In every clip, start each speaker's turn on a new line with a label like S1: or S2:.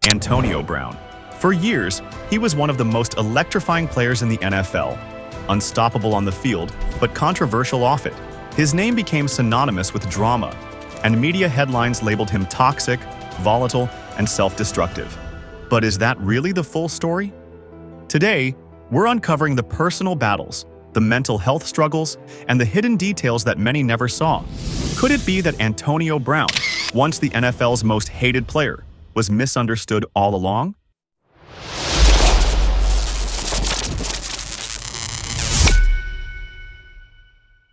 S1: Antonio Brown. For years, he was one of the most electrifying players in the NFL. Unstoppable on the field, but controversial off it. His name became synonymous with drama, and media headlines labeled him toxic, volatile, and self-destructive. But is that really the full story? Today, we're uncovering the personal battles, the mental health struggles, and the hidden details that many never saw. Could it be that Antonio Brown, once the NFL's most hated player, was misunderstood all along?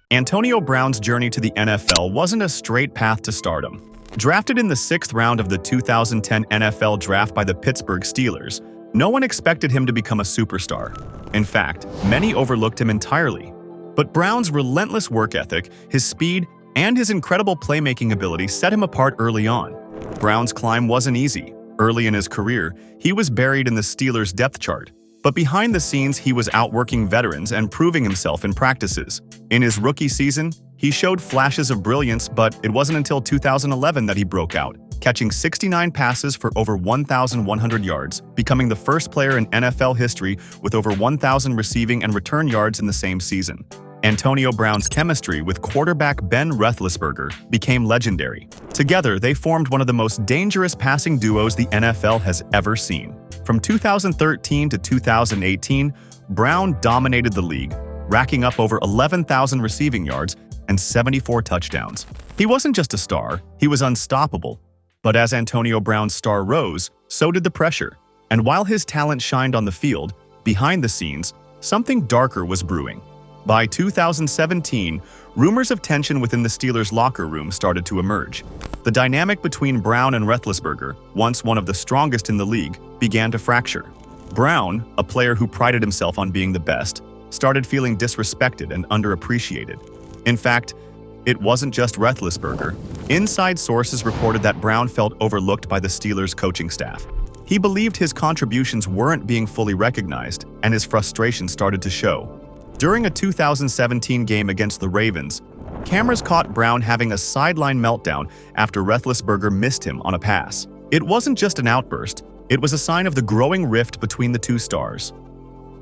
S1: Antonio Brown's journey to the NFL wasn't a straight path to stardom. Drafted in the 6th round of the 2010 NFL Draft by the Pittsburgh Steelers, no one expected him to become a superstar. In fact, many overlooked him entirely. But Brown's relentless work ethic, his speed, and his incredible playmaking ability set him apart early on. Brown's climb wasn't easy. Early in his career, he was buried in the Steelers' depth chart. But behind the scenes, he was outworking veterans and proving himself in practices. In his rookie season, he showed flashes of brilliance, but it wasn't until 2011 that he broke out, catching 69 passes for over 1,100 yards, becoming the first player in NFL history with over 1,000 receiving and return yards in the same season. Antonio Brown's chemistry with quarterback Ben Roethlisberger became legendary. Together, they formed one of the most dangerous passing duos the NFL has ever seen. From 2013 to 2018, Brown dominated the league, racking up over 11,000 receiving yards and 74 touchdowns. He wasn't just a star, he was unstoppable. But as Antonio Brown's star rose, so did the pressure. And while his talent shined on the field, behind the scenes, something darker was brewing. By 2017, rumors of tension within the Steelers' locker room started to emerge. The dynamic between Brown and Roethlisberger, once one of the strongest in the league, began to fracture. Brown, a player who prided himself on being the best, started feeling disrespected and underappreciated. In fact, it wasn't just Roethlisberger. Inside sources reported that Brown felt overlooked by the Steelers' coaching staff. He believed his contributions weren't being fully recognized, and his frustration started to show. During a 2017 game against the Ravens, cameras caught Brown having a sideline meltdown after Roethlisberger missed him on a pass. It wasn't just an outburst, it was a sign of the growing rift between the two stars.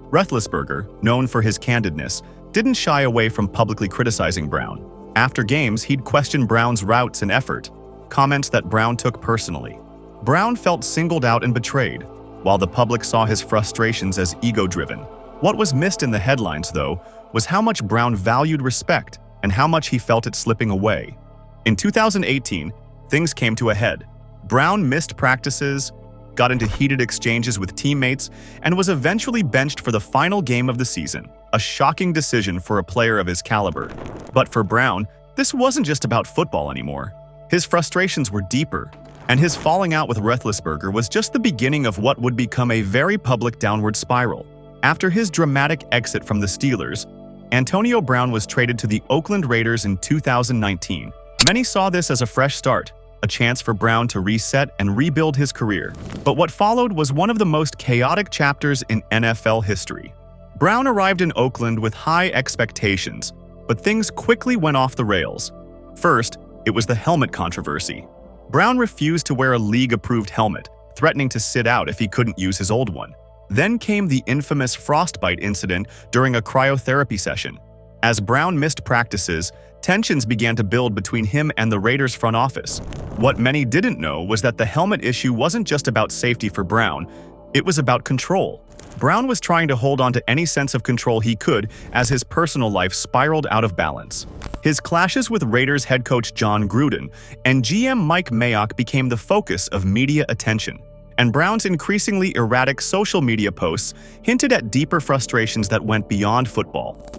S1: Roethlisberger, known for his candidness, didn't shy away from publicly criticizing Brown. After games, he'd question Brown's routes and effort, comments that Brown took personally. Brown felt singled out and betrayed, while the public saw his frustrations as ego-driven. What was missed in the headlines, though, was how much Brown valued respect and how much he felt it slipping away. In 2018, things came to a head. Brown missed practices, got into heated exchanges with teammates, and was eventually benched for the final game of the season, a shocking decision for a player of his caliber. But for Brown, this wasn't just about football anymore. His frustrations were deeper, and his falling out with Roethlisberger was just the beginning of what would become a very public downward spiral. After his dramatic exit from the Steelers, Antonio Brown was traded to the Oakland Raiders in 2019. Many saw this as a fresh start, a chance for Brown to reset and rebuild his career. But what followed was one of the most chaotic chapters in NFL history. Brown arrived in Oakland with high expectations, but things quickly went off the rails. First, it was the helmet controversy. Brown refused to wear a league-approved helmet, threatening to sit out if he couldn't use his old one. Then came the infamous frostbite incident during a cryotherapy session. As Brown missed practices, tensions began to build between him and the Raiders' front office. What many didn't know was that the helmet issue wasn't just about safety for Brown, it was about control. Brown was trying to hold on to any sense of control he could as his personal life spiraled out of balance. His clashes with Raiders head coach John Gruden and GM Mike Mayock became the focus of media attention. And Brown's increasingly erratic social media posts hinted at deeper frustrations that went beyond football.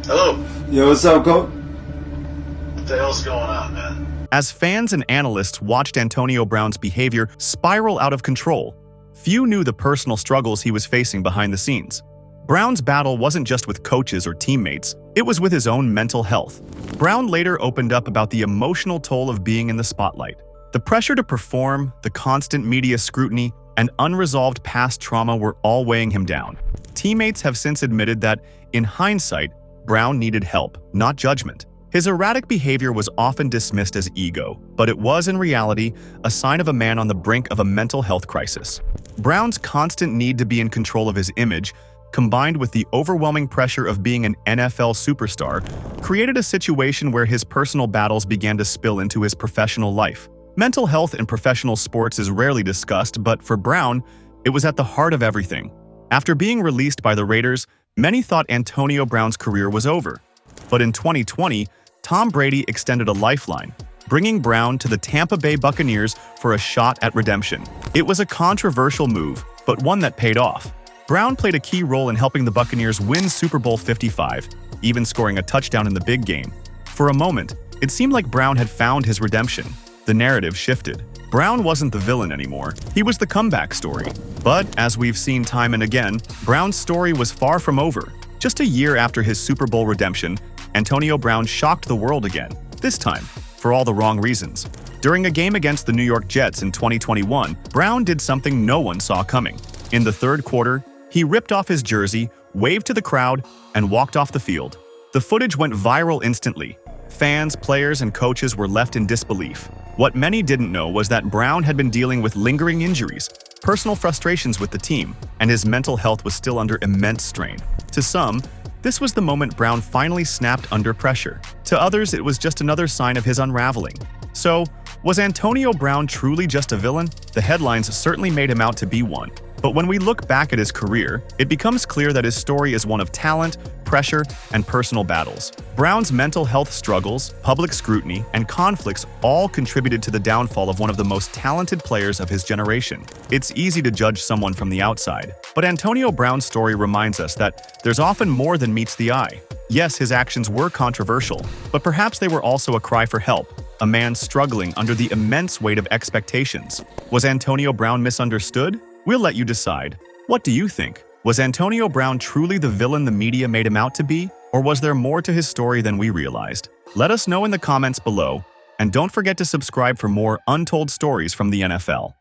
S2: Hello.
S3: Yo, what's up, Coach?
S2: What the hell's going on, man?
S1: As fans and analysts watched Antonio Brown's behavior spiral out of control, few knew the personal struggles he was facing behind the scenes. Brown's battle wasn't just with coaches or teammates, it was with his own mental health. Brown later opened up about the emotional toll of being in the spotlight. The pressure to perform, the constant media scrutiny, and unresolved past trauma were all weighing him down. Teammates have since admitted that, in hindsight, Brown needed help, not judgment. His erratic behavior was often dismissed as ego, but it was in reality a sign of a man on the brink of a mental health crisis. Brown's constant need to be in control of his image, combined with the overwhelming pressure of being an NFL superstar, created a situation where his personal battles began to spill into his professional life. Mental health in professional sports is rarely discussed, but for Brown, it was at the heart of everything. After being released by the Raiders, many thought Antonio Brown's career was over. But in 2020, Tom Brady extended a lifeline, bringing Brown to the Tampa Bay Buccaneers for a shot at redemption. It was a controversial move, but one that paid off. Brown played a key role in helping the Buccaneers win Super Bowl 55, even scoring a touchdown in the big game. For a moment, it seemed like Brown had found his redemption. The narrative shifted. Brown wasn't the villain anymore. He was the comeback story. But, as we've seen time and again, Brown's story was far from over. Just a year after his Super Bowl redemption, Antonio Brown shocked the world again, this time for all the wrong reasons. During a game against the New York Jets in 2021, Brown did something no one saw coming. In the third quarter, he ripped off his jersey, waved to the crowd, and walked off the field. The footage went viral instantly. Fans, players, and coaches were left in disbelief. What many didn't know was that Brown had been dealing with lingering injuries, personal frustrations with the team, and his mental health was still under immense strain. To some, this was the moment Brown finally snapped under pressure. To others, it was just another sign of his unraveling. So, was Antonio Brown truly just a villain? The headlines certainly made him out to be one. But when we look back at his career, it becomes clear that his story is one of talent, pressure, and personal battles. Brown's mental health struggles, public scrutiny, and conflicts all contributed to the downfall of one of the most talented players of his generation. It's easy to judge someone from the outside, but Antonio Brown's story reminds us that there's often more than meets the eye. Yes, his actions were controversial, but perhaps they were also a cry for help, a man struggling under the immense weight of expectations. Was Antonio Brown misunderstood? We'll let you decide. What do you think? Was Antonio Brown truly the villain the media made him out to be? Or was there more to his story than we realized? Let us know in the comments below, and don't forget to subscribe for more untold stories from the NFL.